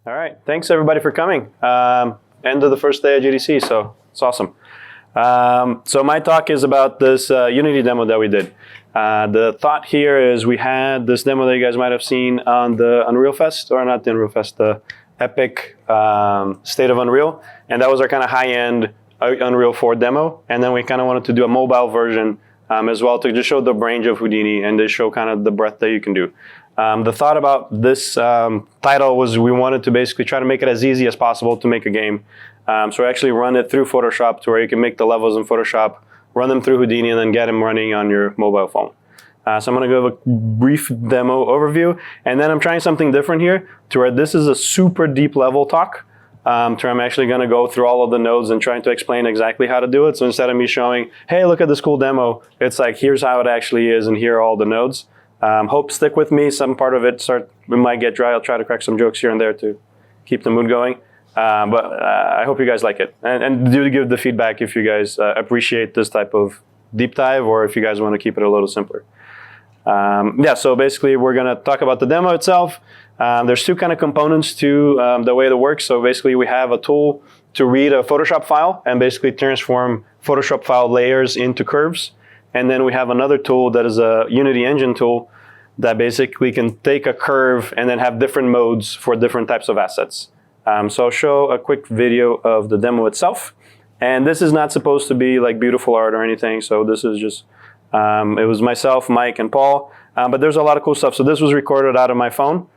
All right, thanks everybody for coming. End of the first day of GDC, so it's awesome. So my talk is about this Unity demo that we did. The thought here is we had this demo that you guys might have seen on the Unreal Fest, or not the Unreal Fest, the Epic State of Unreal, and that was our kind of high-end Unreal 4 demo, and then we kind of wanted to do a mobile version as well to just show the range of Houdini and to show kind of the breadth that you can do. The thought about this title was we wanted to basically try to make it as easy as possible to make a game. So we actually run it through Photoshop to where you can make the levels in Photoshop, run them through Houdini, and then get them running on your mobile phone. So I'm going to give a brief demo overview, and then I'm trying something different here to where this is a super deep level talk. To where I'm actually going to go through all of the nodes and trying to explain exactly how to do it. So instead of me showing, hey, look at this cool demo, it's like, here's how it actually is, and here are all the nodes. Hope stick with me. Some part of it we might get dry. I'll try to crack some jokes here and there to keep the mood going. But I hope you guys like it. And do give the feedback if you guys appreciate this type of deep dive or if you guys want to keep it a little simpler. Yeah, so basically we're going to talk about the demo itself. There's two kind of components to the way it works. So basically we have a tool to read a Photoshop file and basically transform Photoshop file layers into curves. And then we have another tool that is a Unity Engine tool that basically can take a curve and then have different modes for different types of assets. So I'll show a quick video of the demo itself. And this is not supposed to be like beautiful art or anything. So this is just, it was myself, Mike, and Paul. But there's a lot of cool stuff. So this was recorded out of my phone.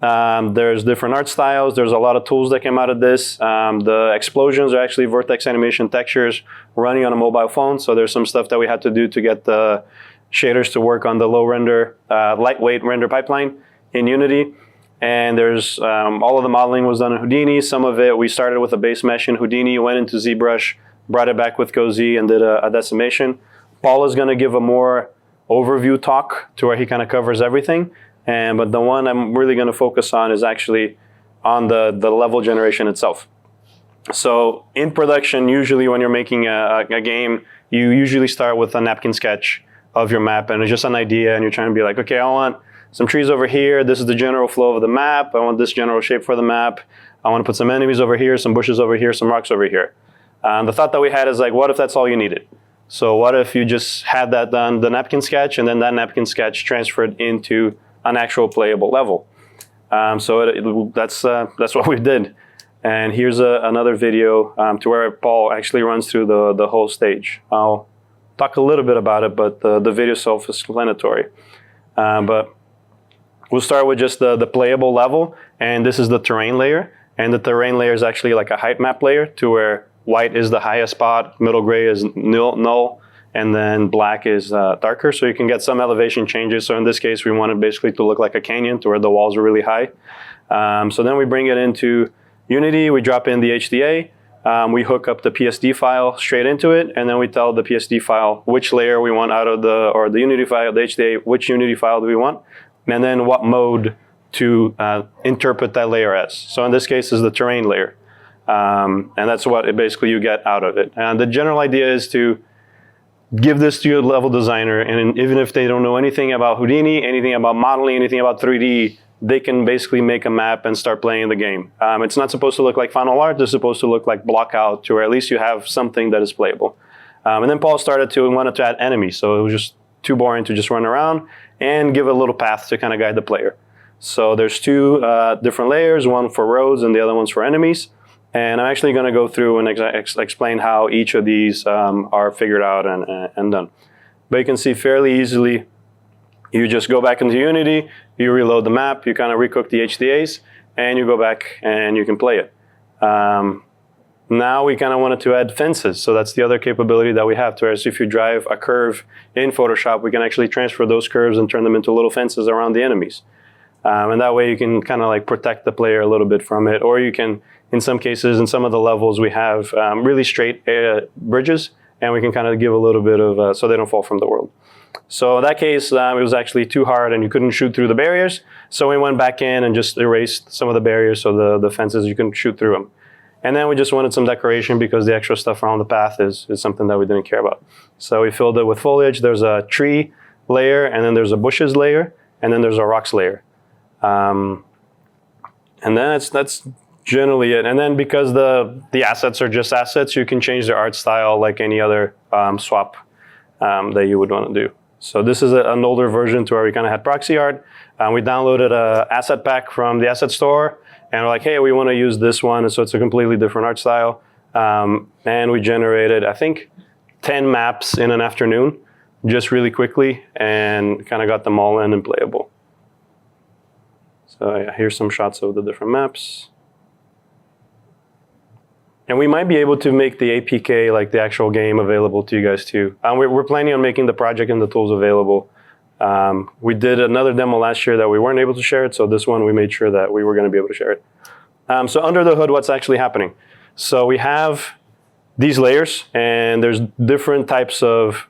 There's different art styles. There's a lot of tools that came out of this. The explosions are actually VERTEX animation textures running on a mobile phone. So there's some stuff that we had to do to get the shaders to work on the low render, lightweight render pipeline in Unity. And there's all of the modeling was done in Houdini. Some of it, we started with a base mesh in Houdini, went into ZBrush, brought it back with GoZ and did a decimation. Paul is going to give a more overview talk to where he kind of covers everything. But the one I'm really going to focus on is actually on the level generation itself. So in production, usually when you're making a game, you usually start with a napkin sketch of your map, and it's just an idea, and you're trying to be like, okay, I want some trees over here. This is the general flow of the map. I want this general shape for the map. I want to put some enemies over here, some bushes over here, some rocks over here. The thought that we had is like, what if that's all you needed? So what if you just had that done, the napkin sketch, and then that napkin sketch transferred into an actual playable level. So that's what we did. And here's another video to where Paul actually runs through the whole stage. I'll talk a little bit about it, but the video is self-explanatory. But we'll start with just the playable level, and this is the terrain layer. And the terrain layer is actually like a height map layer to where white is the highest spot, middle gray is null, and then black is darker, so you can get some elevation changes. So in this case, we want it basically to look like a canyon to where the walls are really high. So then we bring it into Unity, we drop in the HDA, we hook up the PSD file straight into it, and then we tell the PSD file which layer we want out of or the Unity file, the HDA, which Unity file do we want, and then what mode to interpret that layer as. So in this case is the terrain layer. And that's what basically you get out of it. And the general idea is to give this to your level designer, and even if they don't know anything about Houdini, anything about modeling, anything about 3D, they can basically make a map and start playing the game. It's not supposed to look like final art, it's supposed to look like block out to where at least you have something that is playable. And then Paul wanted to add enemies, so it was just too boring to just run around and give a little path to kind of guide the player. So there's two different layers, one for roads and the other one's for enemies. And I'm actually going to go through and explain how each of these are figured out and done. But you can see fairly easily, you just go back into Unity, you reload the map, you kind of recook the HDAs, and you go back and you can play it. Now we kind of wanted to add fences. So that's the other capability that we have. Whereas if you drive a curve in Photoshop, we can actually transfer those curves and turn them into little fences around the enemies. And that way you can kind of like protect the player a little bit from it. Or you can, in some cases, in some of the levels, we have really straight bridges, and we can kind of give a little bit of, so they don't fall from the world. So in that case, it was actually too hard and you couldn't shoot through the barriers. So we went back in and just erased some of the barriers, so the fences, you couldn't shoot through them. And then we just wanted some decoration because the extra stuff around the path is something that we didn't care about. So we filled it with foliage. There's a tree layer, and then there's a bushes layer, and then there's a rocks layer. And then that's generally it. And then because the assets are just assets, you can change their art style like any other swap that you would want to do. So this is an older version to where we kind of had proxy art. We downloaded a asset pack from the asset store, and we're like, hey, we want to use this one. And so it's a completely different art style. And we generated, I think, 10 maps in an afternoon, just really quickly, and kind of got them all in and playable. So yeah, here's some shots of the different maps. And we might be able to make the APK, like the actual game, available to you guys too. We're planning on making the project and the tools available. We did another demo last year that we weren't able to share it, so this one we made sure that we were going to be able to share it. So under the hood, what's actually happening? So we have these layers, and there's different types of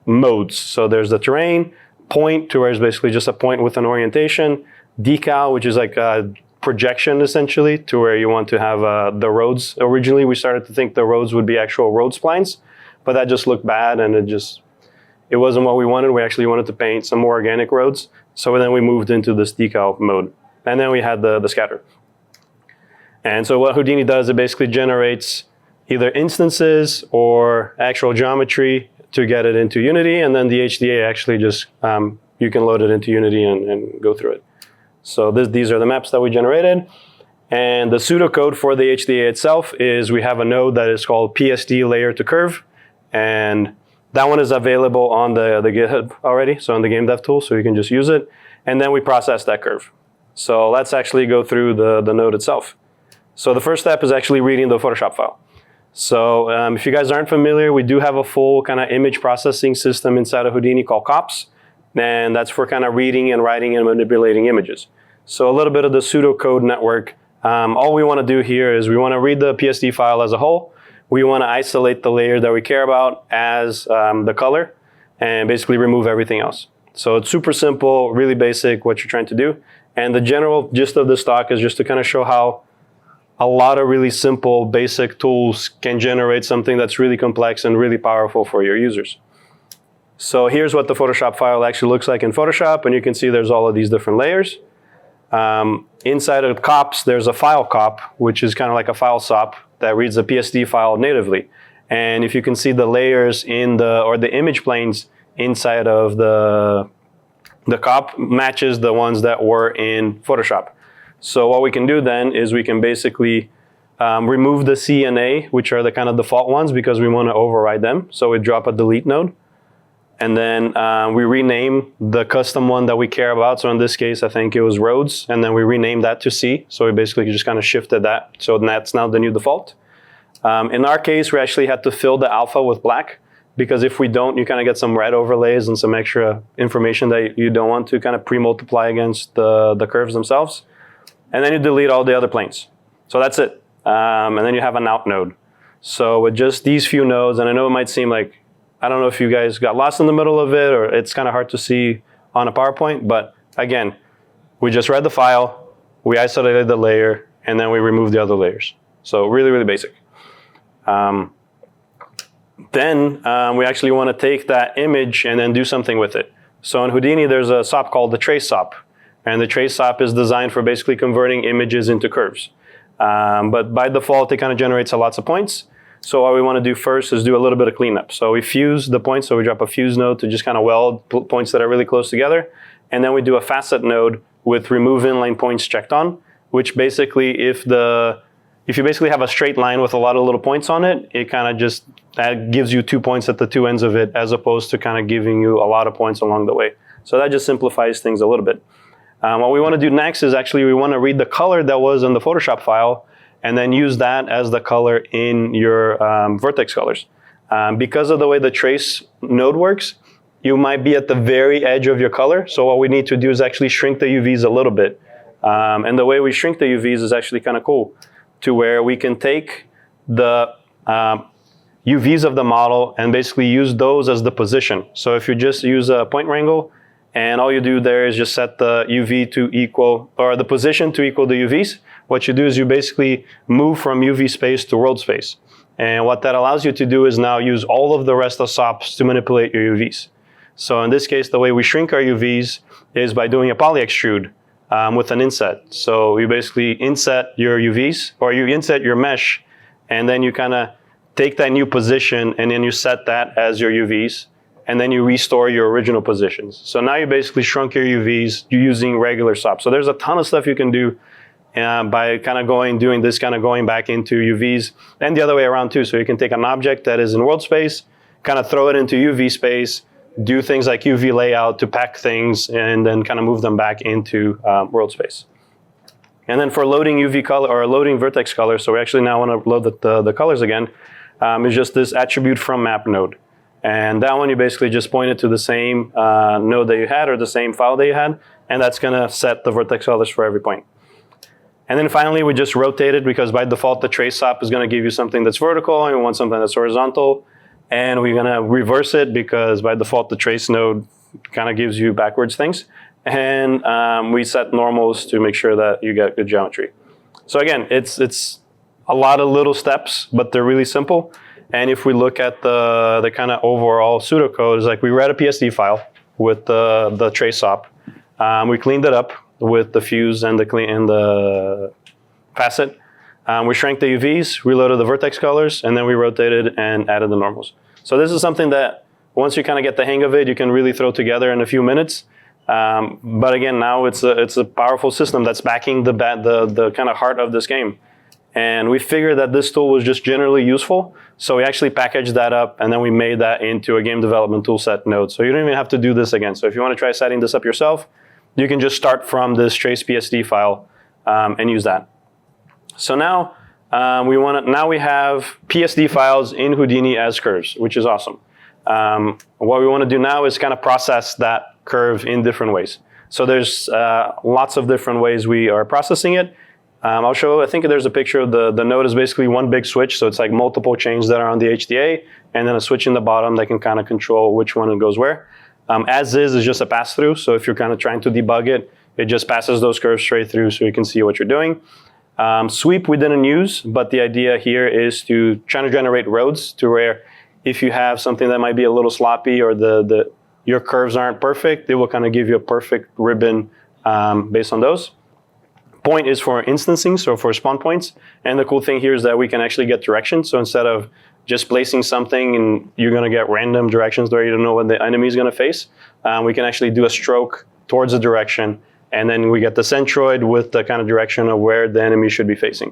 modes. So there's the terrain, point, to where it's basically just a point with an orientation, decal, which is like a projection essentially, to where you want to have the roads. Originally, we started to think the roads would be actual road splines, but that just looked bad, and it wasn't what we wanted. We actually wanted to paint some more organic roads. So then we moved into this decal mode. And then we had the scatter. And so what Houdini does, it basically generates either instances or actual geometry to get it into Unity. And then the HDA actually just, you can load it into Unity and go through it. So these are the maps that we generated. And the pseudocode for the HDA itself is we have a node that is called PSD layer to curve. And that one is available on the GitHub already, so on the game dev tool, so you can just use it. And then we process that curve. So let's actually go through the node itself. So the first step is actually reading the Photoshop file. So if you guys aren't familiar, we do have a full kind of image processing system inside of Houdini called COPS. And that's for kind of reading and writing and manipulating images. So a little bit of the pseudocode network. All we want to do here is we want to read the PSD file as a whole. We want to isolate the layer that we care about as the color and basically remove everything else. So it's super simple, really basic what you're trying to do. And the general gist of this talk is just to kind of show how a lot of really simple, basic tools can generate something that's really complex and really powerful for your users. So here's what the Photoshop file actually looks like in Photoshop. And you can see there's all of these different layers. Inside of COPS, there's a file cop, which is kind of like a file SOP that reads the PSD file natively. And if you can see the layers or the image planes inside of the cop matches the ones that were in Photoshop. So what we can do then is we can basically remove the C and A, which are the kind of default ones, because we want to override them. So we drop a delete node. And then we rename the custom one that we care about. So in this case, I think it was roads. And then we renamed that to C. So we basically just kind of shifted that. So that's now the new default. In our case, we actually had to fill the alpha with black, because if we don't, you kind of get some red overlays and some extra information that you don't want to kind of pre-multiply against the curves themselves. And then you delete all the other planes. So that's it. And then you have an out node. So with just these few nodes, and I know it might seem like, I don't know if you guys got lost in the middle of it, or it's kind of hard to see on a PowerPoint, but again, we just read the file, we isolated the layer, and then we removed the other layers. So really, really basic. Then we actually want to take that image and then do something with it. So in Houdini, there's a SOP called the trace SOP. And the trace SOP is designed for basically converting images into curves. But by default, it kind of generates lots of points. So what we want to do first is do a little bit of cleanup. So we fuse the points. So we drop a fuse node to just kind of weld points that are really close together. And then we do a facet node with remove inline points checked on, which basically if you basically have a straight line with a lot of little points on it, it kind of just gives you 2 points at the two ends of it, as opposed to kind of giving you a lot of points along the way. So that just simplifies things a little bit. What we want to do next is actually we want to read the color that was in the Photoshop file and then use that as the color in your vertex colors. Because of the way the trace node works, you might be at the very edge of your color. So what we need to do is actually shrink the UVs a little bit. And the way we shrink the UVs is actually kind of cool, to where we can take the UVs of the model and basically use those as the position. So if you just use a point wrangle, and all you do there is just set the UV to equal, or the position to equal the UVs. What you do is you basically move from UV space to world space. And what that allows you to do is now use all of the rest of SOPs to manipulate your UVs. So in this case, the way we shrink our UVs is by doing a poly extrude. with an inset. So you basically inset your UVs, or you inset your mesh, and then you kind of take that new position, and then you set that as your UVs, and then you restore your original positions. So now you basically shrunk your UVs using regular SOP. So there's a ton of stuff you can do by kind of going back into UVs, and the other way around too. So you can take an object that is in world space, kind of throw it into UV space, do things like UV layout to pack things, and then kind of move them back into world space. And then for loading UV color or loading vertex color, so we actually now want to load the colors again, is just this attribute from map node. And that one you basically just point it to the same node that you had, or the same file that you had, and that's going to set the vertex colors for every point. And then finally, we just rotate it, because by default, the trace SOP is going to give you something that's vertical, and we want something that's horizontal. And we're going to reverse it, because by default, the trace node kind of gives you backwards things. And we set normals to make sure that you get good geometry. So again, it's a lot of little steps, but they're really simple. And if we look at the kind of overall pseudocode, it's like we read a PSD file with the trace SOP. We cleaned it up with the fuse and the facet. We shrank the UVs, reloaded the vertex colors, and then we rotated and added the normals. So this is something that once you kind of get the hang of it, you can really throw together in a few minutes. But again, now it's a powerful system that's backing the kind of heart of this game. And we figured that this tool was just generally useful, so we actually packaged that up, and then we made that into a game development toolset node. So you don't even have to do this again. So if you want to try setting this up yourself, you can just start from this trace PSD file and use that. So now we have PSD files in Houdini as curves, which is awesome. What we want to do now is kind of process that curve in different ways. So there's lots of different ways we are processing it. I'll show, I think there's a picture of the node is basically one big switch. So it's like multiple chains that are on the HDA, and then a switch in the bottom that can kind of control which one goes where. As is just a pass through. So if you're kind of trying to debug it, it just passes those curves straight through so you can see what you're doing. Sweep we didn't use, but the idea here is to try to generate roads to where if you have something that might be a little sloppy, or your curves aren't perfect, it will kind of give you a perfect ribbon based on those. Point is for instancing, so for spawn points. And the cool thing here is that we can actually get directions. So instead of just placing something and you're going to get random directions where you don't know what the enemy is going to face, we can actually do a stroke towards the direction, and then we get the centroid with the kind of direction of where the enemy should be facing.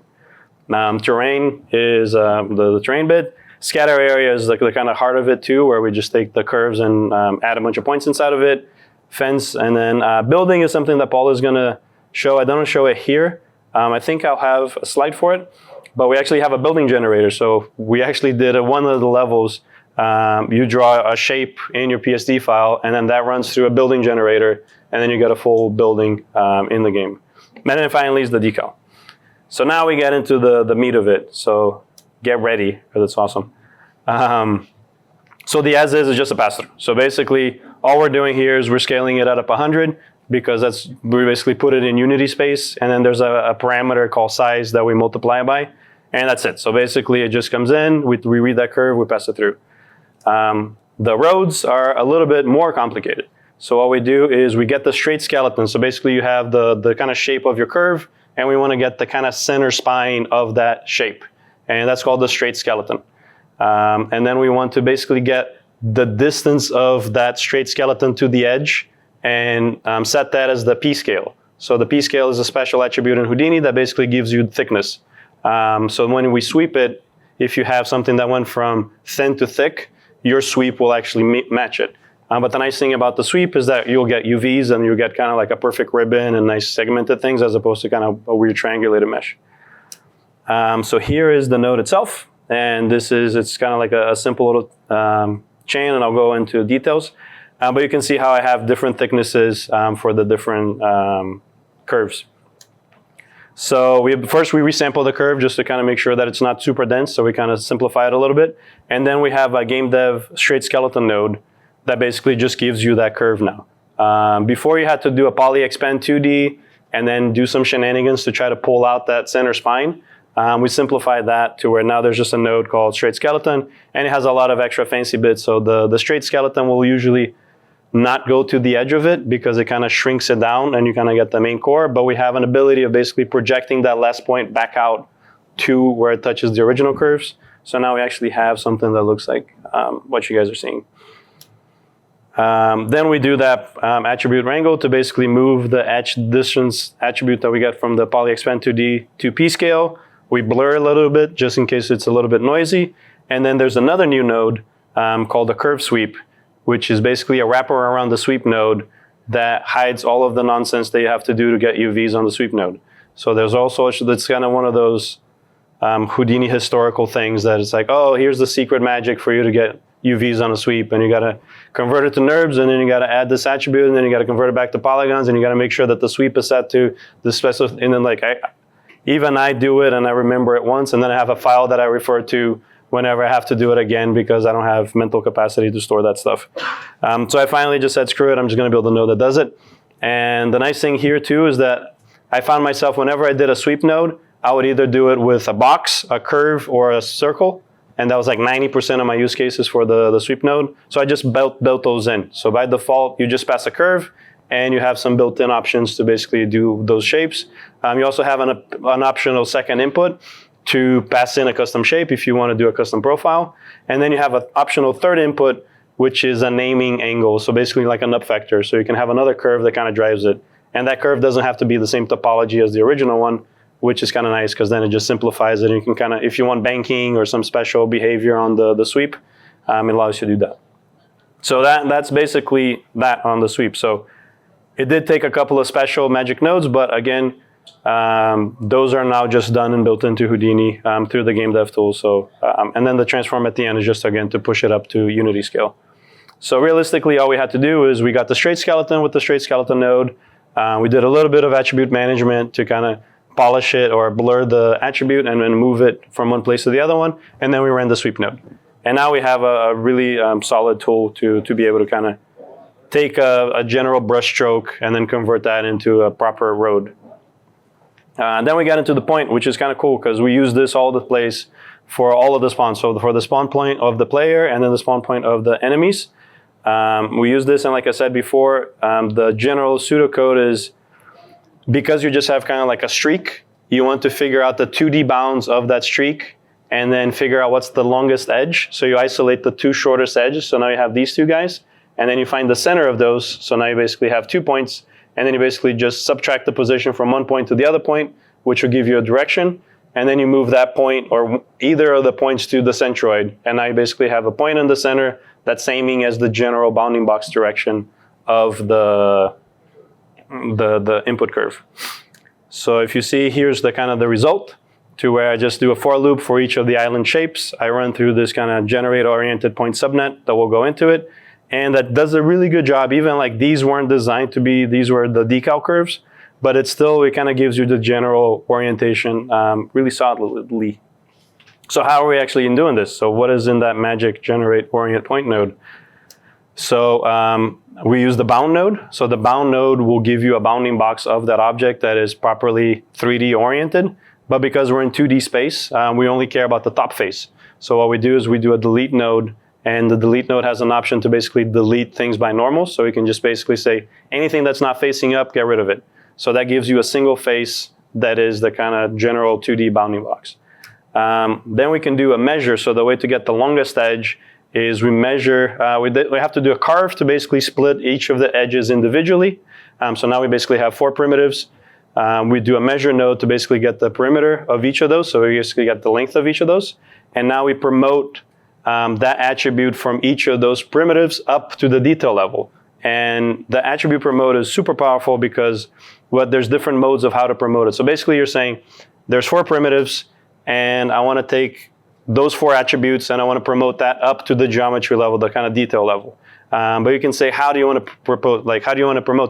Terrain is the terrain bit. Scatter area is like the kind of heart of it too, where we just take the curves and add a bunch of points inside of it. Fence, and then building is something that Paul is going to show. I don't show it here. I think I'll have a slide for it, but we actually have a building generator. So we actually did one of the levels. You draw a shape in your PSD file, and then that runs through a building generator, and then you get a full building in the game. And then finally is the decal. So now we get into the meat of it. So get ready, because it's awesome. So the as is just a pass-through. So basically, all we're doing here is we're scaling it at up 100, because we basically put it in Unity space, and then there's a parameter called size that we multiply by, and that's it. So basically, it just comes in, we read that curve, we pass it through. The roads are a little bit more complicated. So what we do is we get the straight skeleton. So basically, you have the kind of shape of your curve, and we want to get the kind of center spine of that shape, and that's called the straight skeleton. And then we want to basically get the distance of that straight skeleton to the edge, and set that as the p-scale. So the p-scale is a special attribute in Houdini that basically gives you thickness. So when we sweep it, if you have something that went from thin to thick, your sweep will actually match it. But the nice thing about the sweep is that you'll get UVs, and you'll get kind of like a perfect ribbon and nice segmented things, as opposed to kind of a weird triangulated mesh. So here is the node itself, and it's kind of like a simple little chain, and I'll go into details. But you can see how I have different thicknesses for the different curves. So first we resample the curve just to kind of make sure that it's not super dense. So we kind of simplify it a little bit. And then we have a game dev straight skeleton node that basically just gives you that curve now. Before you had to do a poly expand 2D and then do some shenanigans to try to pull out that center spine. We simplified that to where now there's just a node called straight skeleton, and it has a lot of extra fancy bits. So the straight skeleton will usually not go to the edge of it because it kind of shrinks it down and you kind of get the main core, but we have an ability of basically projecting that last point back out to where it touches the original curves. So now we actually have something that looks like what you guys are seeing. Then we do that attribute wrangle to basically move the edge distance attribute that we get from the polyexpand 2D to p-scale. We blur a little bit just in case it's a little bit noisy. And then there's another new node called the curve sweep, which is basically a wrapper around the sweep node that hides all of the nonsense that you have to do to get UVs on the sweep node. So there's also, that's kind of one of those Houdini historical things that it's like, oh, here's the secret magic for you to get UVs on a sweep, and you got to convert it to NURBS, and then you got to add this attribute, and then you got to convert it back to polygons, and you got to make sure that the sweep is set to the special, and then like even I do it and I remember it once, and then I have a file that I refer to whenever I have to do it again because I don't have mental capacity to store that stuff. So I finally just said, screw it, I'm just going to build a node that does it. And the nice thing here too is that I found myself, whenever I did a sweep node, I would either do it with a box, a curve, or a circle. And that was like 90% of my use cases for the sweep node. So I just built those in. So by default, you just pass a curve, and you have some built-in options to basically do those shapes. You also have an optional second input to pass in a custom shape if you want to do a custom profile. And then you have an optional third input, which is a naming angle. So basically like an up vector. So you can have another curve that kind of drives it. And that curve doesn't have to be the same topology as the original one, which is kind of nice because then it just simplifies it. And you can kind of, if you want banking or some special behavior on the sweep, it allows you to do that. So that's basically that on the sweep. So it did take a couple of special magic nodes, but again, those are now just done and built into Houdini through the game dev tool. So, and then the transform at the end is just, again, to push it up to Unity scale. So realistically, all we had to do is we got the straight skeleton with the straight skeleton node. We did a little bit of attribute management to kind of polish it or blur the attribute and then move it from one place to the other one. And then we ran the sweep node. And now we have a really solid tool to be able to kind of take a general brush stroke and then convert that into a proper road. Then we got into the point, which is kind of cool because we use this all the place for all of the spawns. So for the spawn point of the player and then the spawn point of the enemies. We use this, and like I said before, the general pseudocode is because you just have kind of like a streak, you want to figure out the 2D bounds of that streak and then figure out what's the longest edge. So you isolate the two shortest edges. So now you have these two guys, and then you find the center of those. So now you basically have 2 points, and then you basically just subtract the position from one point to the other point, which will give you a direction. And then you move that point or either of the points to the centroid. And now you basically have a point in the center that's aiming as the general bounding box direction of the input curve. So if you see, here's the kind of the result to where I just do a for loop for each of the island shapes. I run through this kind of generate oriented point subnet that will go into it. And that does a really good job. Even like these weren't designed to be, these were the decal curves, but it kind of gives you the general orientation really solidly. So how are we actually in doing this? So what is in that magic generate orient point node? So we use the bound node. So the bound node will give you a bounding box of that object that is properly 3D oriented. But because we're in 2D space, we only care about the top face. So what we do is we do a delete node, and the delete node has an option to basically delete things by normal. So we can just basically say anything that's not facing up, get rid of it. So that gives you a single face that is the kind of general 2D bounding box. Then we can do a measure. So the way to get the longest edge is we measure, we have to do a carve to basically split each of the edges individually. So now we basically have 4 primitives. We do a measure node to basically get the perimeter of each of those. So we basically get the length of each of those. And now we promote that attribute from each of those primitives up to the detail level. And the attribute promote is super powerful because there's different modes of how to promote it. So basically you're saying there's 4 primitives and I want to take those 4 attributes and I want to promote that up to the geometry level, the kind of detail level. But you can say, how do you want to promote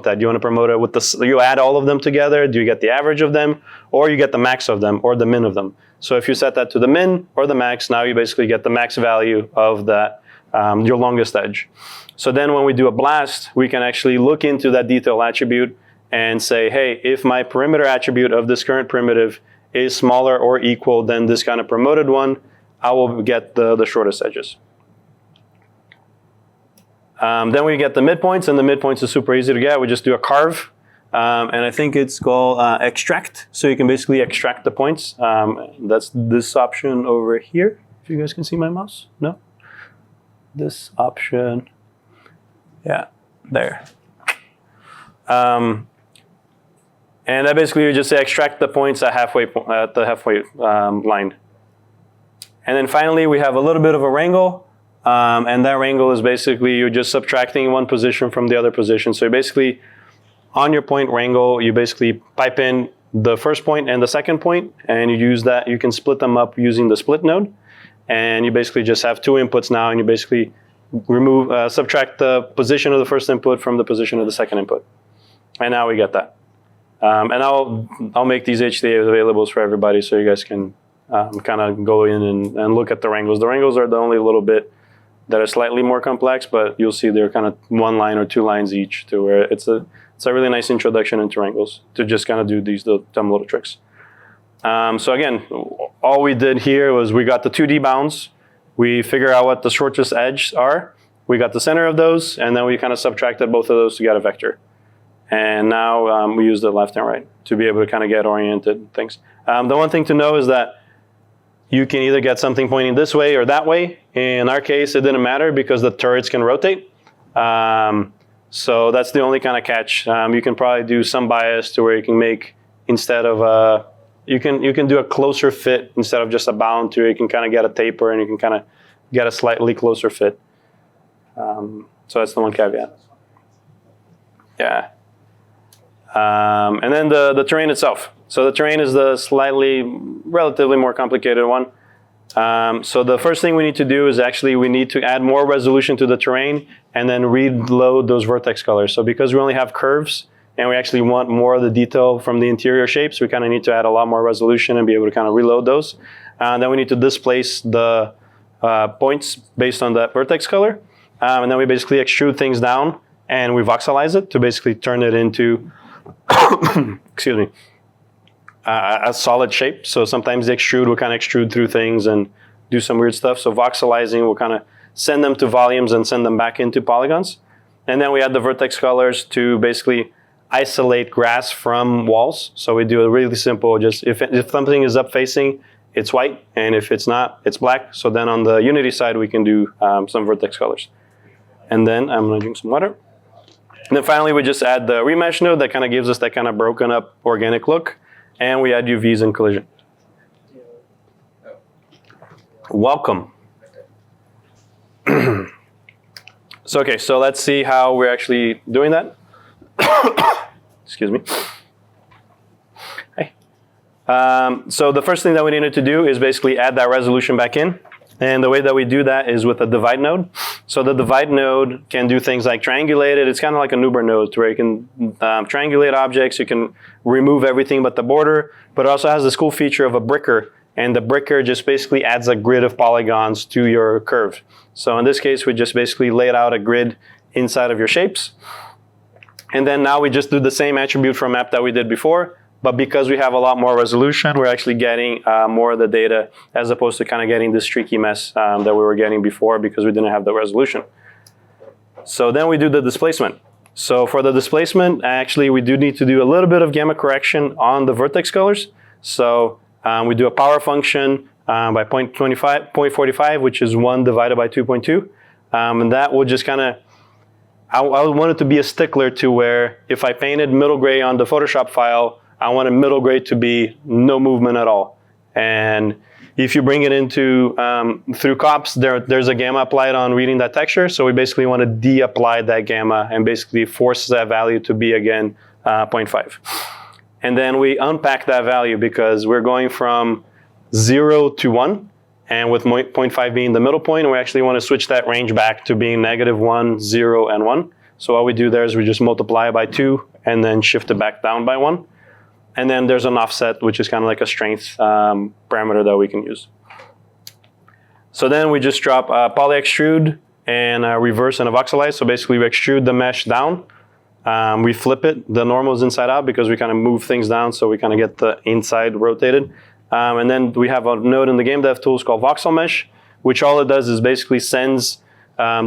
that? Do you want to promote it with you add all of them together? Do you get the average of them? Or you get the max of them or the min of them? So if you set that to the min or the max, now you basically get the max value of that, your longest edge. So then when we do a blast, we can actually look into that detail attribute and say, hey, if my perimeter attribute of this current primitive is smaller or equal than this kind of promoted one, I will get the shortest edges. Then we get the midpoints, and the midpoints is super easy to get. We just do a carve, and I think it's called extract. So you can basically extract the points. That's this option over here. If you guys can see my mouse, no? This option, yeah, there. And that basically you just say extract the points at the halfway line. And then finally we have a little bit of a wrangle, and that wrangle is basically you're just subtracting one position from the other position. So basically on your point wrangle, you basically pipe in the first point and the second point, and you use that. You can split them up using the split node, and you basically just have two inputs now, and you basically subtract the position of the first input from the position of the second input. And now we get that. And I'll make these HDAs available for everybody so you guys can kind of go in and look at the wrangles. The wrangles are the only little bit that are slightly more complex, but you'll see they're kind of one line or two lines each, to where it's a really nice introduction into wrangles to just kind of do these dumb little tricks. So again, all we did here was we got the 2D bounds. We figure out what the shortest edges are. We got the center of those, and then we kind of subtracted both of those to get a vector. And now we use the left and right to be able to kind of get oriented things. The one thing to know is that you can either get something pointing this way or that way. In our case, it didn't matter because the turrets can rotate. So that's the only kind of catch. You can probably do some bias to where you can make, instead of you can do a closer fit instead of just a bound, to where you can kind of get a taper and you can kind of get a slightly closer fit. So that's the one caveat. Yeah. And then the terrain itself. So the terrain is the relatively more complicated one. So the first thing we need to do is actually we need to add more resolution to the terrain and then reload those vertex colors. So because we only have curves and we actually want more of the detail from the interior shapes, we kind of need to add a lot more resolution and be able to kind of reload those. Then we need to displace the points based on that vertex color. And then we basically extrude things down and we voxelize it to basically turn it into excuse me, a solid shape. So sometimes the extrude will kind of extrude through things and do some weird stuff. So voxelizing will kind of send them to volumes and send them back into polygons. And then we add the vertex colors to basically isolate grass from walls. So we do a really simple, just if something is up facing, it's white, and if it's not, it's black. So then on the Unity side, we can do some vertex colors. And then I'm gonna drink some water. And then finally, we just add the remesh node that kind of gives us that kind of broken up organic look. And we add UVs and collision. Welcome. So let's see how we're actually doing that. Excuse me. Hey. So the first thing that we needed to do is basically add that resolution back in. And the way that we do that is with a divide node. So the divide node can do things like triangulate it. It's kind of like a Nuber node, where you can triangulate objects. You can remove everything but the border. But it also has this cool feature of a bricker. And the bricker just basically adds a grid of polygons to your curve. So in this case, we just basically laid out a grid inside of your shapes. And then now we just do the same attribute from map that we did before. But because we have a lot more resolution, we're actually getting more of the data, as opposed to kind of getting this streaky mess that we were getting before because we didn't have the resolution. So then we do the displacement. So for the displacement, actually, we do need to do a little bit of gamma correction on the vertex colors. So we do a power function by 0.45, which is 1 divided by 2.2. And that will just kind of, I want it to be a stickler to where if I painted middle gray on the Photoshop file, I want a middle gray to be no movement at all. And if you bring it into, through COPS, there's a gamma applied on reading that texture. So we basically want to de-apply that gamma and basically force that value to be, again, 0.5. And then we unpack that value because we're going from 0 to 1. And with 0.5 being the middle point, we actually want to switch that range back to being -1, 0, and 1. So what we do there is we just multiply it by 2 and then shift it back down by 1. And then there's an offset, which is kind of like a strength parameter that we can use. So then we just drop poly extrude and reverse and a voxelize. So basically we extrude the mesh down. We flip it. The normal is inside out because we kind of move things down, so we kind of get the inside rotated. And then we have a node in the game dev tools called voxel mesh, which all it does is basically sends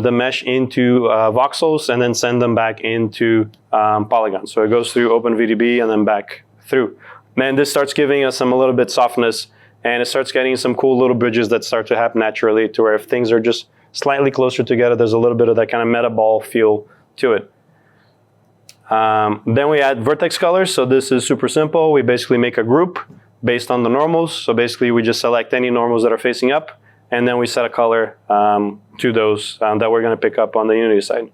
the mesh into voxels and then send them back into polygons. So it goes through OpenVDB and then back through. And this starts giving us a little bit softness, and it starts getting some cool little bridges that start to happen naturally, to where if things are just slightly closer together, there's a little bit of that kind of meta ball feel to it. Then we add vertex colors. So this is super simple. We basically make a group based on the normals. So basically we just select any normals that are facing up, and then we set a color to those that we're going to pick up on the Unity side.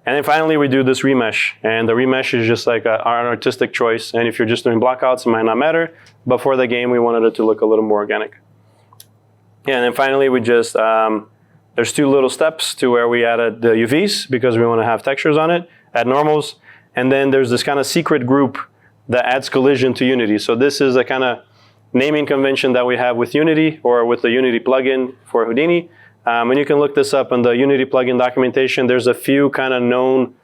And then finally we do this remesh, and the remesh is just like an artistic choice, and if you're just doing blockouts, it might not matter, but for the game we wanted it to look a little more organic. Yeah, and then finally we just, there's two little steps to where we added the UVs because we want to have textures on it, add normals, and then there's this kind of secret group that adds collision to Unity. So this is a kind of naming convention that we have with Unity or with the Unity plugin for Houdini. And you can look this up in the Unity plugin documentation. There's a few kind of known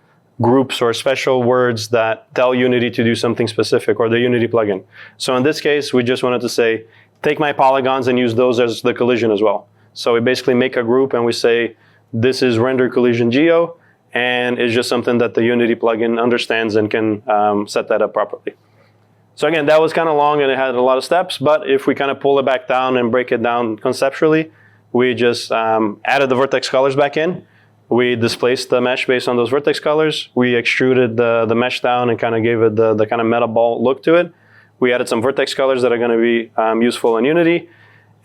groups or special words that tell Unity to do something specific, or the Unity plugin. So in this case, we just wanted to say, take my polygons and use those as the collision as well. So we basically make a group and we say, this is render collision geo, and it's just something that the Unity plugin understands and can set that up properly. So again, that was kind of long and it had a lot of steps, but if we kind of pull it back down and break it down conceptually, we just added the vertex colors back in. We displaced the mesh based on those vertex colors. We extruded the mesh down and kind of gave it the kind of meta ball look to it. We added some vertex colors that are going to be useful in Unity.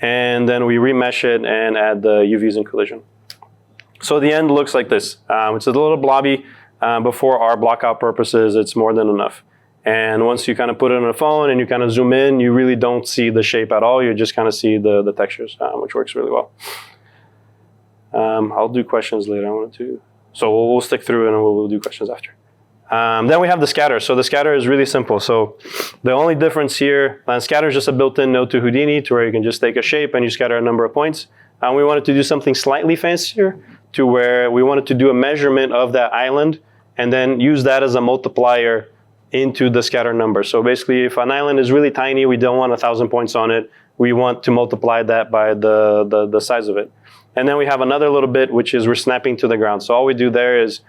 And then we remesh it and add the UVs and collision. So the end looks like this. It's a little blobby, but for our blockout purposes, it's more than enough. And once you kind of put it on a phone and you kind of zoom in, you really don't see the shape at all. You just kind of see the textures, which works really well. I'll do questions later. So we'll stick through and we'll do questions after. Then we have the scatter. So the scatter is really simple. So the only difference here, scatter is just a built-in node to Houdini, to where you can just take a shape and you scatter a number of points. And we wanted to do something slightly fancier, to where we wanted to do a measurement of that island and then use that as a multiplier into the scatter number. So basically, if an island is really tiny, we don't want 1,000 points on it. We want to multiply that by the size of it. And then we have another little bit, which is we're snapping to the ground. So all we do there is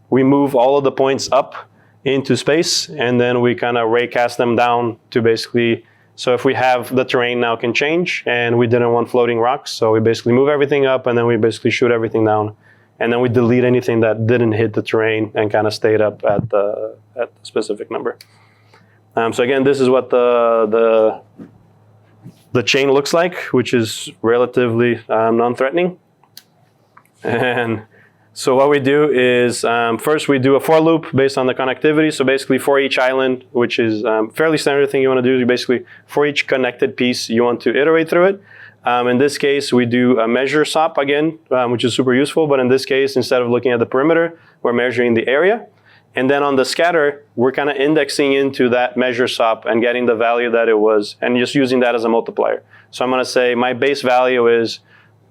we move all of the points up into space, and then we kind of raycast them down to basically, so if we have the terrain now can change, and we didn't want floating rocks, so we basically move everything up, and then we basically shoot everything down. And then we delete anything that didn't hit the terrain and kind of stayed up at the specific number. So again, this is what the chain looks like, which is relatively non-threatening. And so what we do is first we do a for loop based on the connectivity. So basically for each island, which is fairly standard thing you want to do, is you basically for each connected piece you want to iterate through it. In this case, we do a measure SOP again, which is super useful. But in this case, instead of looking at the perimeter, we're measuring the area. And then on the scatter, we're kind of indexing into that measure SOP and getting the value that it was, and just using that as a multiplier. So I'm going to say my base value is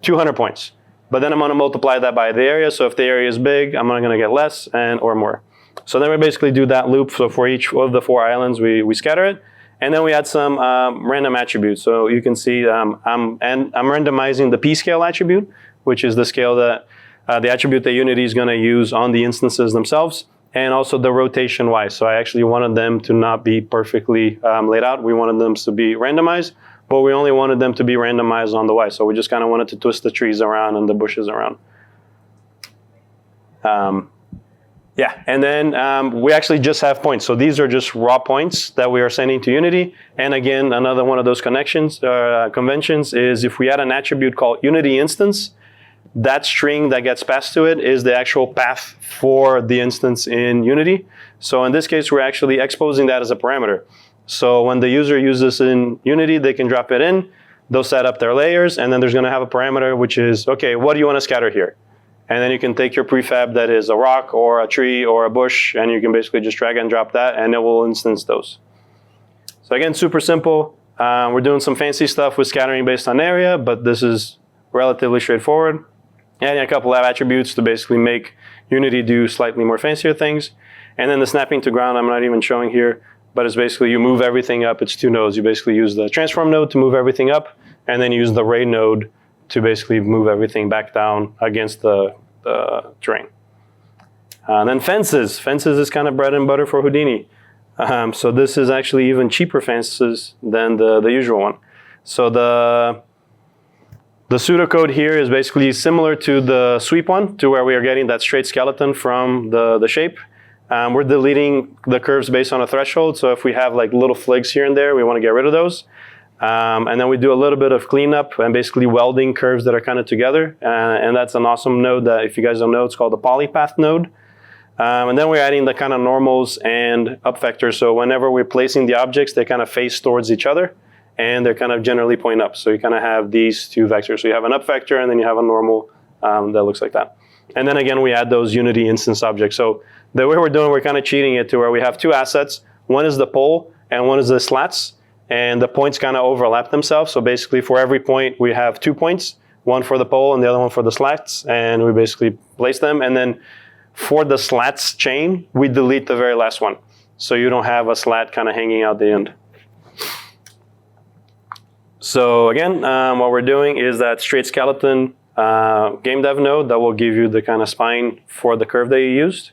200 points. But then I'm going to multiply that by the area. So if the area is big, I'm going to get less or more. So then we basically do that loop. So for each of the 4 islands, we scatter it. And then we add some random attributes. So you can see I'm randomizing the p-scale attribute, which is the scale that the attribute that Unity is going to use on the instances themselves, and also the rotation Y. So I actually wanted them to not be perfectly laid out. We wanted them to be randomized, but we only wanted them to be randomized on the Y. So we just kind of wanted to twist the trees around and the bushes around. Yeah, and then we actually just have points. So these are just raw points that we are sending to Unity. And again, another one of those conventions is if we add an attribute called Unity instance, that string that gets passed to it is the actual path for the instance in Unity. So in this case, we're actually exposing that as a parameter. So when the user uses in Unity, they can drop it in, they'll set up their layers, and then there's going to have a parameter which is, okay, what do you want to scatter here? And then you can take your prefab that is a rock or a tree or a bush, and you can basically just drag and drop that, and it will instance those. So again, super simple. We're doing some fancy stuff with scattering based on area, but this is relatively straightforward. Adding a couple of attributes to basically make Unity do slightly more fancier things. And then the snapping to ground, I'm not even showing here, but it's basically you move everything up. It's 2 nodes. You basically use the transform node to move everything up, and then use the ray node to basically move everything back down against the terrain. Then fences. Fences is kind of bread and butter for Houdini. So this is actually even cheaper fences than the usual one. So the pseudocode here is basically similar to the sweep one, to where we are getting that straight skeleton from the shape. We're deleting the curves based on a threshold. So if we have like little flags here and there, we want to get rid of those. And then we do a little bit of cleanup and basically welding curves that are kind of together. And that's an awesome node that, if you guys don't know, it's called the polypath node. And then we're adding the kind of normals and up vectors. So whenever we're placing the objects, they kind of face towards each other and they're kind of generally point up. So you kind of have these two vectors. So you have an up vector and then you have a normal that looks like that. And then again, we add those Unity instance objects. So the way we're doing, we're kind of cheating it to where we have two assets. One is the pole and one is the slats. And the points kind of overlap themselves. So basically for every point, we have 2 points, one for the pole and the other one for the slats. And we basically place them. And then for the slats chain, we delete the very last one. So you don't have a slat kind of hanging out the end. So again, what we're doing is that straight skeleton game dev node that will give you the kind of spine for the curve that you used.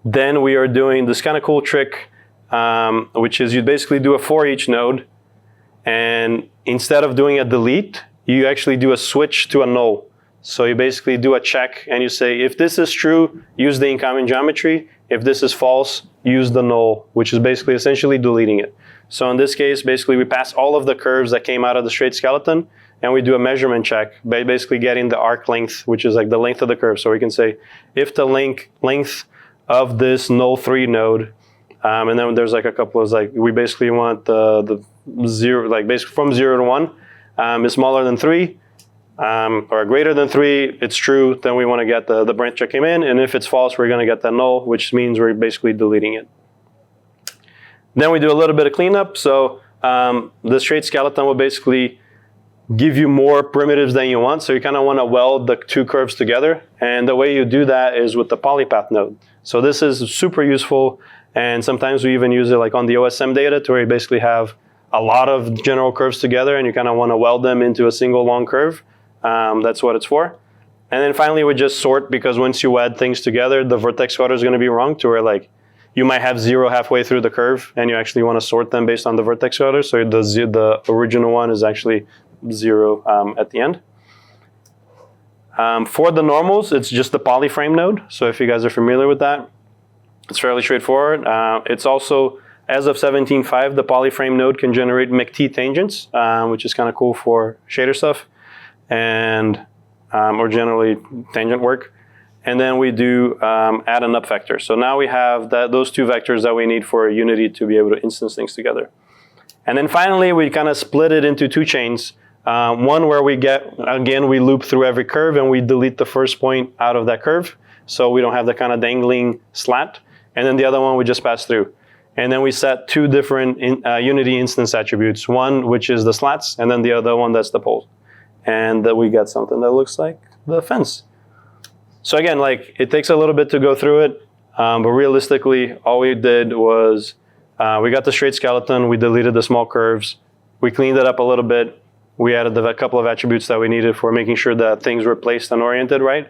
Then we are doing this kind of cool trick, which is you basically do a for each node, and instead of doing a delete, you actually do a switch to a null. So you basically do a check and you say, if this is true, use the incoming geometry. If this is false, use the null, which is basically essentially deleting it. So in this case, basically we pass all of the curves that came out of the straight skeleton and we do a measurement check by basically getting the arc length, which is like the length of the curve. So we can say, if the length of this null 3 node, and then there's like a couple of like, we basically want the 0, like basically from 0 to 1 is smaller than 3 or greater than 3, it's true, then we want to get the branch that came in. And if it's false, we're going to get the null, which means we're basically deleting it. Then we do a little bit of cleanup. So the straight skeleton will basically give you more primitives than you want. So you kind of want to weld the 2 curves together. And the way you do that is with the polypath node. So this is super useful. And sometimes we even use it like on the OSM data to where you basically have a lot of general curves together and you kind of want to weld them into a single long curve. That's what it's for. And then finally we just sort, because once you add things together, the vertex order is going to be wrong, to where like you might have 0 halfway through the curve and you actually want to sort them based on the vertex order. So the original one is actually 0 at the end. For the normals, it's just the polyframe node. So if you guys are familiar with that, it's fairly straightforward. It's also, as of 17.5, the polyframe node can generate McT tangents, which is kind of cool for shader stuff, and or generally tangent work. And then we do add an up vector. So now we have those 2 vectors that we need for Unity to be able to instance things together. And then finally, we kind of split it into 2 chains. One where we get, again, we loop through every curve and we delete the first point out of that curve. So we don't have the kind of dangling slat. And then the other one we just pass through. And then we set 2 different Unity instance attributes. One, which is the slats, and then the other one that's the pole. And we get something that looks like the fence. So again, like it takes a little bit to go through it, but realistically, all we did was we got the straight skeleton, we deleted the small curves, we cleaned it up a little bit, we added a couple of attributes that we needed for making sure that things were placed and oriented right,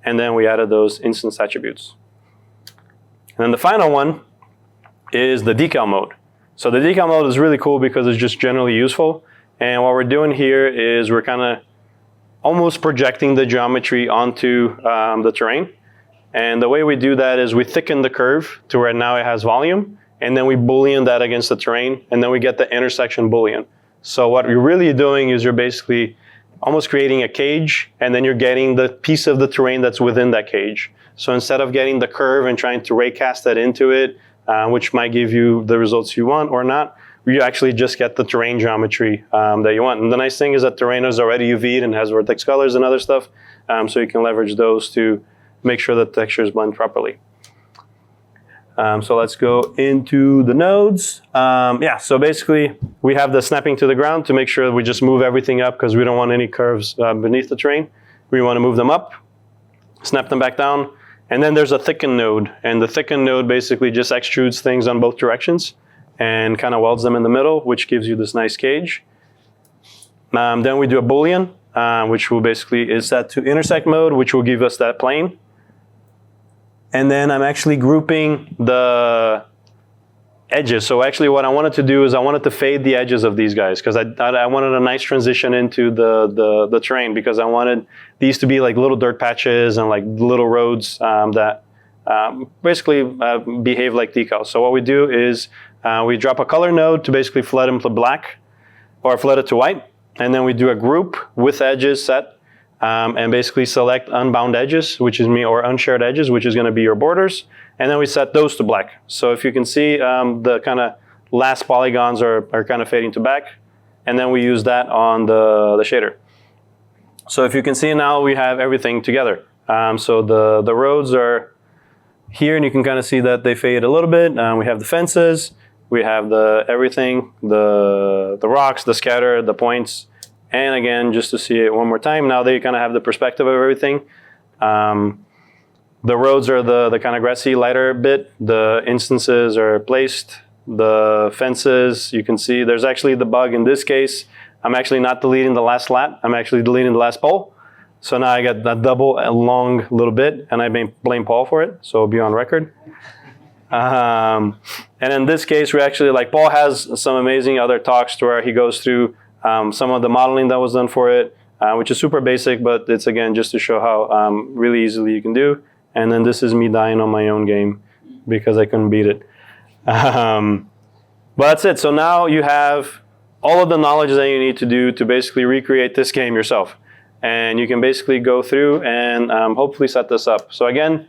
and then we added those instance attributes. And then the final one is the decal mode. So the decal mode is really cool because it's just generally useful. And what we're doing here is we're kind of almost projecting the geometry onto the terrain. And the way we do that is we thicken the curve to where now it has volume, and then we boolean that against the terrain, and then we get the intersection boolean. So what you're really doing is you're basically almost creating a cage, and then you're getting the piece of the terrain that's within that cage. So instead of getting the curve and trying to raycast that into it, which might give you the results you want or not, you actually just get the terrain geometry that you want. And the nice thing is that terrain is already UV'd and has vertex colors and other stuff, so you can leverage those to make sure that textures blend properly. So let's go into the nodes. Yeah, so basically we have the snapping to the ground to make sure that we just move everything up because we don't want any curves beneath the terrain. We want to move them up, snap them back down. And then there's a thicken node, and the thicken node basically just extrudes things on both directions and kind of welds them in the middle, which gives you this nice cage. Then we do a boolean. which will basically is set to intersect mode, which will give us that plane. And then I'm actually grouping the edges. So actually what I wanted to do is I wanted to fade the edges of these guys because I wanted a nice transition into the terrain because I wanted these to be like little dirt patches and like little roads that basically behave like decals. So what we do is we drop a color node to basically flood them to black or flood it to white. And then we do a group with edges set. And basically select unbound edges, which is or unshared edges, which is going to be your borders. And then we set those to black. So if you can see, the kind of last polygons are kind of fading to black. And then we use that on the shader. So if you can see now, we have everything together. So the roads are here, and you can kind of see that they fade a little bit. We have the fences. We have everything, the rocks, the scatter, the points. And again, just to see it one more time, now they kind of have the perspective of everything. The roads are the kind of grassy, lighter bit. The instances are placed. The fences, you can see there's actually the bug in this case. I'm actually not deleting the last slat. I'm actually deleting the last pole. So now I got that double long little bit, and I blame Paul for it, so it'll be on record. And in this case, we actually, like Paul has some amazing other talks to where he goes through some of the modeling that was done for it, which is super basic, but it's again just to show how really easily you can do. And then this is me dying on my own game because I couldn't beat it. But that's it. So now you have all of the knowledge that you need to do to basically recreate this game yourself. And you can basically go through and hopefully set this up. So again,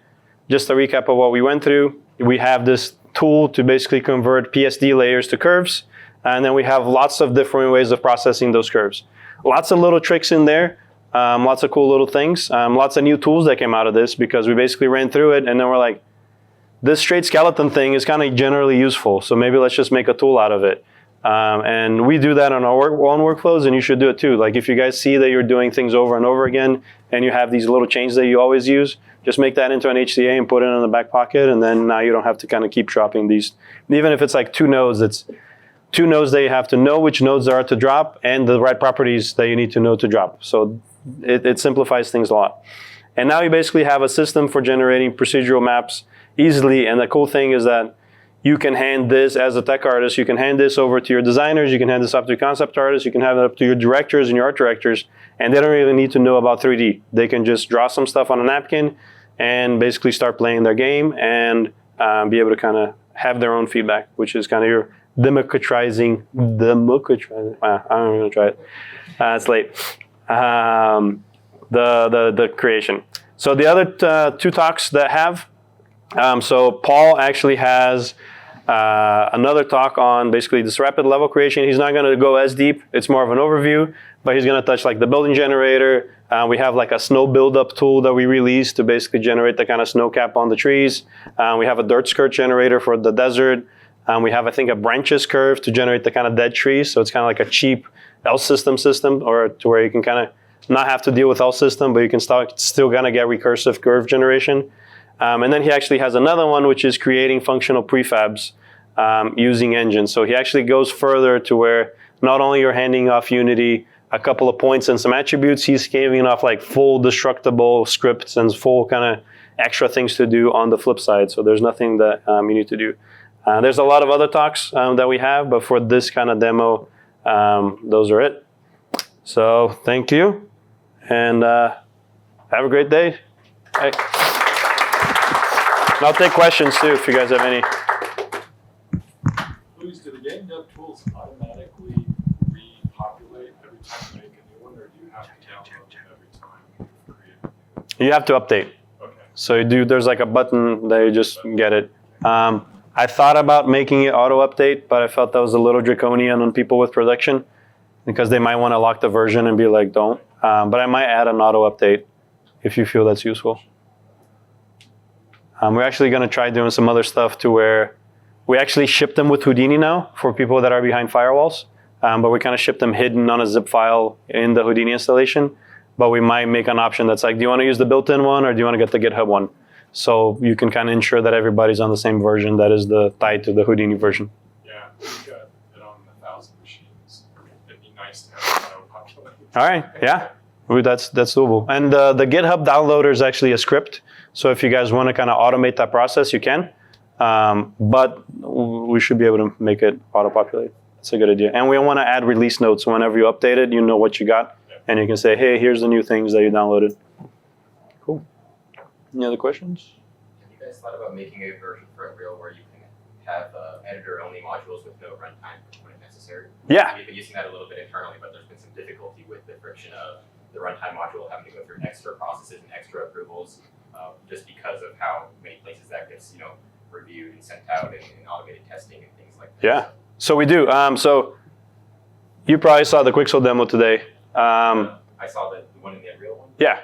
just a recap of what we went through. We have this tool to basically convert PSD layers to curves. And then we have lots of different ways of processing those curves. Lots of little tricks in there, lots of cool little things, lots of new tools that came out of this because we basically ran through it and then we're like, this straight skeleton thing is kind of generally useful, so maybe let's just make a tool out of it. And we do that on our own workflows, and you should do it too. Like if you guys see that you're doing things over and over again and you have these little chains that you always use, just make that into an HCA and put it in the back pocket, and then now you don't have to kind of keep dropping these. Even if it's like 2 nodes, it's 2 nodes that you have to know which nodes are to drop and the right properties that you need to know to drop. So it simplifies things a lot. And now you basically have a system for generating procedural maps easily. And the cool thing is that you can hand this, as a tech artist, you can hand this over to your designers, you can hand this up to your concept artists, you can hand it up to your directors and your art directors, and they don't even need to know about 3D. They can just draw some stuff on a napkin and basically start playing their game and be able to kind of have their own feedback, which is kind of your democratizing, I'm gonna try it. It's late. The creation. So the other 2 talks that have, so Paul actually has another talk on basically this rapid level creation. He's not gonna go as deep, it's more of an overview, but he's gonna touch like the building generator. We have like a snow buildup tool that we released to basically generate the kind of snow cap on the trees. We have a dirt skirt generator for the desert. We have, I think, a branches curve to generate the kind of dead trees. So it's kind of like a cheap L system, or to where you can kind of not have to deal with L system, but you can still kind of get recursive curve generation. And then he actually has another one, which is creating functional prefabs using engines. So he actually goes further to where not only you're handing off Unity a couple of points and some attributes, he's giving off like full destructible scripts and full kind of extra things to do on the flip side. So there's nothing that you need to do. There's a lot of other talks that we have, but for this kind of demo, those are it. So thank you, and have a great day. Bye. And I'll take questions too if you guys have any. Luiz, do the game dev tools automatically repopulate every time you make a new one, or do you have to download them every time you create a new one? You have to update. Okay. So there's like a button that you just get it. I thought about making it auto update, but I felt that was a little draconian on people with production because they might want to lock the version and be like, don't. But I might add an auto update if you feel that's useful. We're actually going to try doing some other stuff to where we actually ship them with Houdini now for people that are behind firewalls. But we kind of ship them hidden on a zip file in the Houdini installation. But we might make an option that's like, do you want to use the built-in one or do you want to get the GitHub one? So you can kind of ensure that everybody's on the same version that is tied to the Houdini version. Yeah, we've got it on 1,000 machines. It'd be nice to have it auto-populate. All right, yeah. Ooh, that's doable. And the GitHub downloader is actually a script. So if you guys want to kind of automate that process, you can. But we should be able to make it auto-populate. That's a good idea. And we want to add release notes. Whenever you update it, you know what you got. And you can say, hey, here's the new things that you downloaded. Cool. Any other questions? Have you guys thought about making a version for Unreal where you can have editor-only modules with no runtime when necessary? Yeah. We've been using that a little bit internally, but there's been some difficulty with the friction of the runtime module having to go through extra processes and extra approvals, just because of how many places that gets, reviewed and sent out in automated testing and things like that. Yeah. So we do. So you probably saw the Quixel demo today. I saw the one in the Unreal one. Yeah.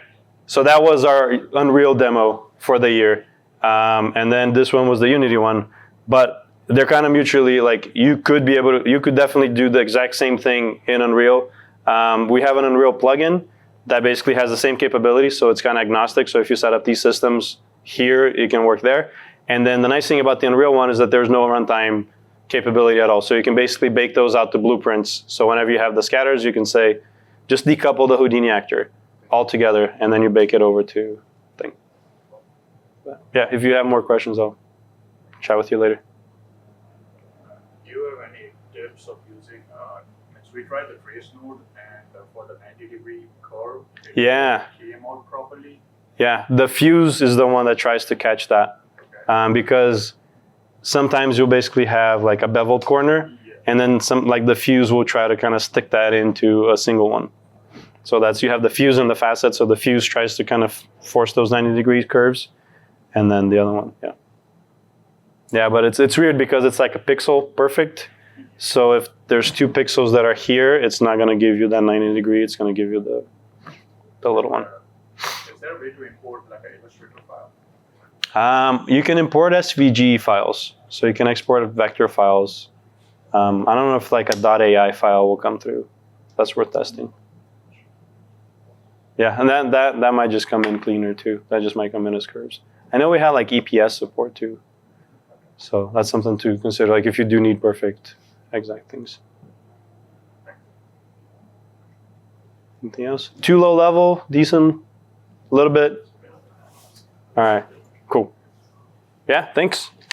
So that was our Unreal demo for the year. And then this one was the Unity one. But they're kind of mutually, like, you could definitely do the exact same thing in Unreal. We have an Unreal plugin that basically has the same capability, so it's kind of agnostic. So if you set up these systems here, it can work there. And then the nice thing about the Unreal one is that there's no runtime capability at all. So you can basically bake those out to blueprints. So whenever you have the scatters, you can say, just decouple the Houdini actor altogether, and then you bake it over to thing. But yeah, if you have more questions, I'll chat with you later. Do you have any tips of using, we tried the trace node and for the 90-degree curve, Yeah. it came out properly? Yeah, the fuse is the one that tries to catch that. Okay. Because sometimes you'll basically have like a beveled corner, and then the fuse will try to kind of stick that into a single one. So you have the fuse and the facet, so the fuse tries to kind of force those 90-degree curves, and then the other one, yeah. Yeah, but it's weird because it's like a pixel perfect. So if there's 2 pixels that are here, it's not going to give you that 90-degree. It's going to give you the little one. Is there a way to import like an Illustrator file? You can import SVG files. So you can export vector files. I don't know if like a .ai file will come through. That's worth testing. Yeah, and that might just come in cleaner too. That just might come in as curves. I know we have like EPS support too. So that's something to consider, like if you do need perfect exact things. Anything else? Too low level, decent, a little bit. All right, cool. Yeah, thanks.